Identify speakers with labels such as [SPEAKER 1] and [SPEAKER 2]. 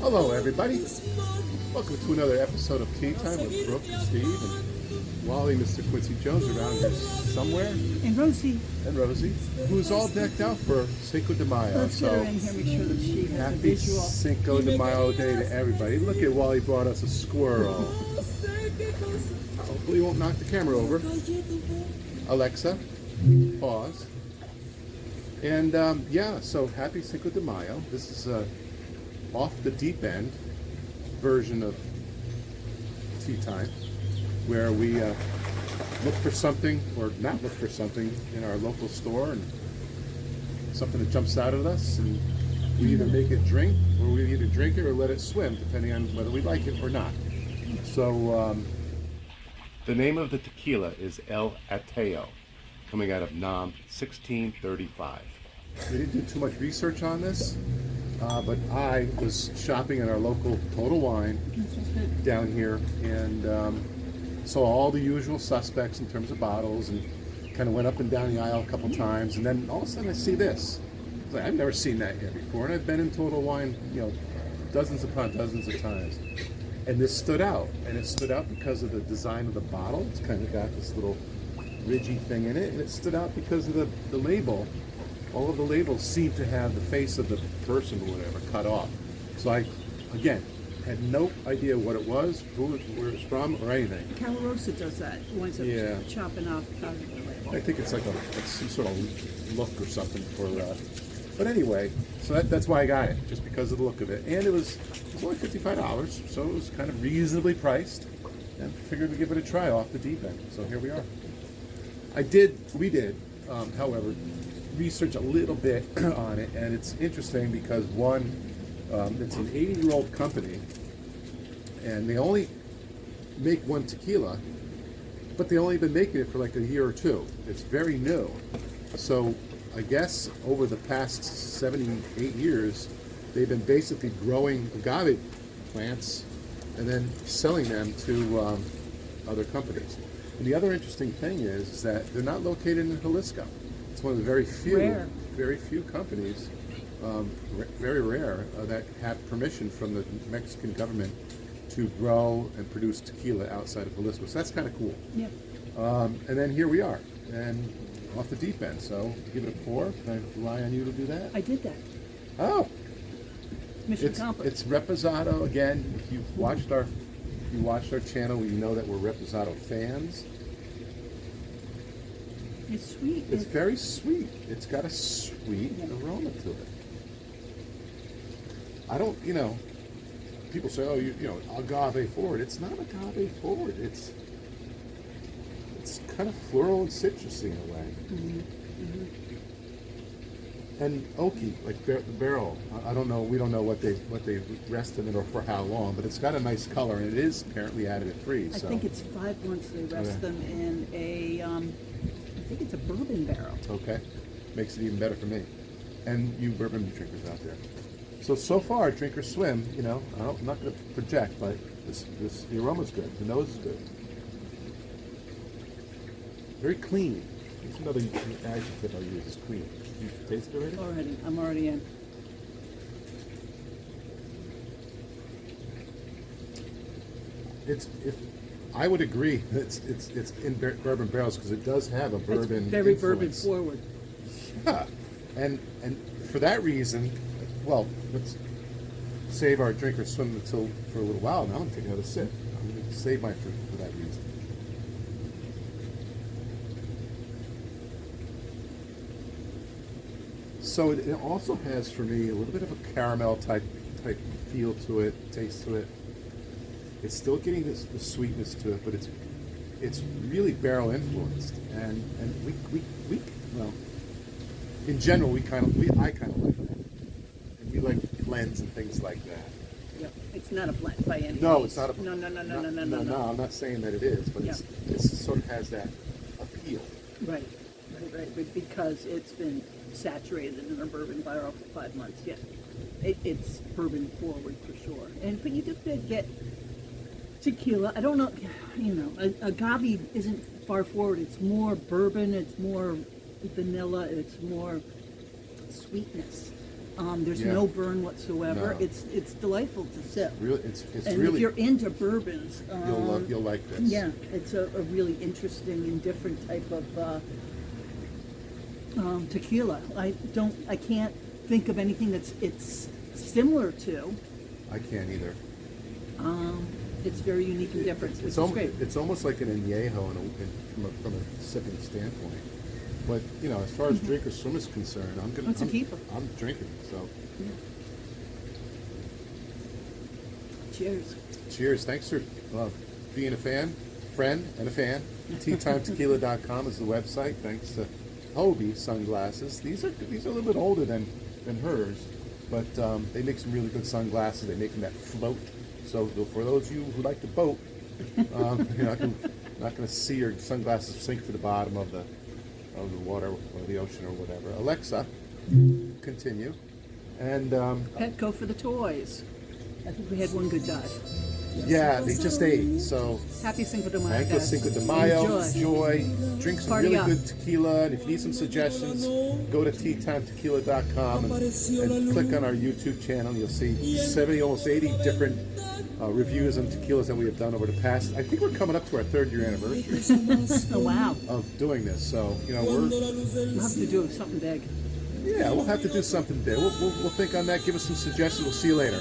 [SPEAKER 1] Hello, everybody. Welcome to another episode of Tea Time with Brooke and Steve and Wally, Mr. Quincy Jones around here somewhere.
[SPEAKER 2] And Rosie.
[SPEAKER 1] And Rosie, who's all decked out for Cinco de Mayo.
[SPEAKER 2] Let's get her in here, make sure that she has a
[SPEAKER 1] happy
[SPEAKER 2] visual.
[SPEAKER 1] Cinco de Mayo day to everybody. Look at Wally brought us a squirrel. Hopefully you won't knock the camera over. Alexa, pause. And yeah, so happy Cinco de Mayo. This is a off the deep end version of Tea Time, where we look for something or not look for something in our local store and something that jumps out at us, and we either make it drink or we either drink it or let it swim, depending on whether we like it or not. So the name of the tequila is El Ateo, coming out of NAM 1635. We didn't do too much research on this, but I was shopping in our local Total Wine down here and saw all the usual suspects in terms of bottles and kind of went up and down the aisle a couple times, and then all of a sudden I see this. I was like, I've never seen that here before, and I've been in Total Wine, dozens upon dozens of times. And this stood out, and it stood out because of the design of the bottle. It's kind of got this little ridgy thing in it, and it stood out because of the label. All of the labels seem to have the face of the person or whatever cut off. So I, again, had no idea what it was, where it was from, or anything.
[SPEAKER 2] Calarosa does that. He winds up chopping off part of the label.
[SPEAKER 1] I think it's like some sort of look or something for but anyway, so that's why I got it, just because of the look of it. And it was only $55, so it was kind of reasonably priced, and figured we'd give it a try off the deep end. So here we are. We did, however, research a little bit on it, and it's interesting because one, it's an 80-year-old company, and they only make one tequila, but they only been making it for like a year or two. It's very new. So I guess over the past 78 years, they've been basically growing agave plants and then selling them to other companies. And the other interesting thing is that they're not located in Jalisco. It's one of the very few companies, very rare, that have permission from the Mexican government to grow and produce tequila outside of Jalisco. So that's kind of cool.
[SPEAKER 2] Yeah.
[SPEAKER 1] And then here we are, and off the deep end. So give it a pour. Can I rely on you to do that?
[SPEAKER 2] I did that.
[SPEAKER 1] Oh.
[SPEAKER 2] Mission accomplished.
[SPEAKER 1] It's Reposado again. If you watched our channel, you know that we're Reposado fans.
[SPEAKER 2] It's sweet.
[SPEAKER 1] It's very sweet. It's got a sweet aroma to it. I don't, people say, oh, agave forward. It's not agave forward. It's kind of floral and citrusy in a way. Mm-hmm. Mm-hmm. And oaky, like the barrel. I don't know. We don't know what they rest in it or for how long, but it's got a nice color, and it is apparently additive free.
[SPEAKER 2] I think it's 5 months they rest them in a. I think it's a bourbon barrel.
[SPEAKER 1] Okay, makes it even better for me, and you bourbon drinkers out there. So far, drink or swim. I'm not going to project, but the aroma's good. The nose is good. Very clean. That's another adjective I'll use is clean. Did you taste it already?
[SPEAKER 2] I'm already in.
[SPEAKER 1] I would agree. It's in bourbon barrels because it does have a bourbon.
[SPEAKER 2] It's very
[SPEAKER 1] influence.
[SPEAKER 2] bourbon forward.
[SPEAKER 1] Yeah, and for that reason, well, let's save our drink or swim for a little while. Now I'm taking another sip. I'm going to save my fruit for that reason. So it also has for me a little bit of a caramel type feel to it, taste to it. It's still getting the sweetness to it, but it's really barrel influenced, and we well, in general I kind of like that, and we like blends and things like that.
[SPEAKER 2] Yeah, it's not a blend by any means.
[SPEAKER 1] No, it's not a
[SPEAKER 2] No.
[SPEAKER 1] No, I'm not saying that it is, but it sort of has that appeal.
[SPEAKER 2] Right, because it's been saturated in a bourbon barrel for 5 months. Yeah, it's bourbon forward for sure, but you do get tequila. I don't know, agave isn't far forward. It's more bourbon, it's more vanilla, it's more sweetness. There's
[SPEAKER 1] Yeah.
[SPEAKER 2] no burn whatsoever.
[SPEAKER 1] No.
[SPEAKER 2] It's delightful to sip.
[SPEAKER 1] It's
[SPEAKER 2] And
[SPEAKER 1] really
[SPEAKER 2] if you're into bourbons,
[SPEAKER 1] you'll like this.
[SPEAKER 2] yeah, it's a really interesting and different type of tequila. I can't think of anything it's similar to.
[SPEAKER 1] I can't either.
[SPEAKER 2] It's very unique and different. It's great.
[SPEAKER 1] It's almost like an añejo from a sipping standpoint. But you know, as far as drinkers swim is concerned,
[SPEAKER 2] It's a keeper.
[SPEAKER 1] I'm drinking. So
[SPEAKER 2] Cheers.
[SPEAKER 1] cheers. Thanks for being a friend and a fan. TeaTimeTequila.com is the website. Thanks to Hobie sunglasses. These are a little bit older than hers, but they make some really good sunglasses. They make them that float. So for those of you who like to boat, you're not going to see your sunglasses sink to the bottom of the water or the ocean or whatever. Alexa, continue. And
[SPEAKER 2] Petco for the toys. I think we had one good dive.
[SPEAKER 1] yeah, they just ate. So
[SPEAKER 2] Happy Cinco de Mayo,
[SPEAKER 1] thank you,
[SPEAKER 2] guys.
[SPEAKER 1] Cinco de Mayo.
[SPEAKER 2] Enjoy.
[SPEAKER 1] Enjoy. Drink some
[SPEAKER 2] Party
[SPEAKER 1] really
[SPEAKER 2] up.
[SPEAKER 1] good tequila. And if you need some suggestions, go to teatimetequila.com and click on our YouTube channel. You'll see almost 80 different reviews on tequilas that we have done over the past. I think we're coming up to our 3rd year anniversary
[SPEAKER 2] Oh, wow.
[SPEAKER 1] of doing this. So, you know,
[SPEAKER 2] We'll have to do something big.
[SPEAKER 1] we'll have to do something big. We'll think on that. Give us some suggestions. We'll see you later.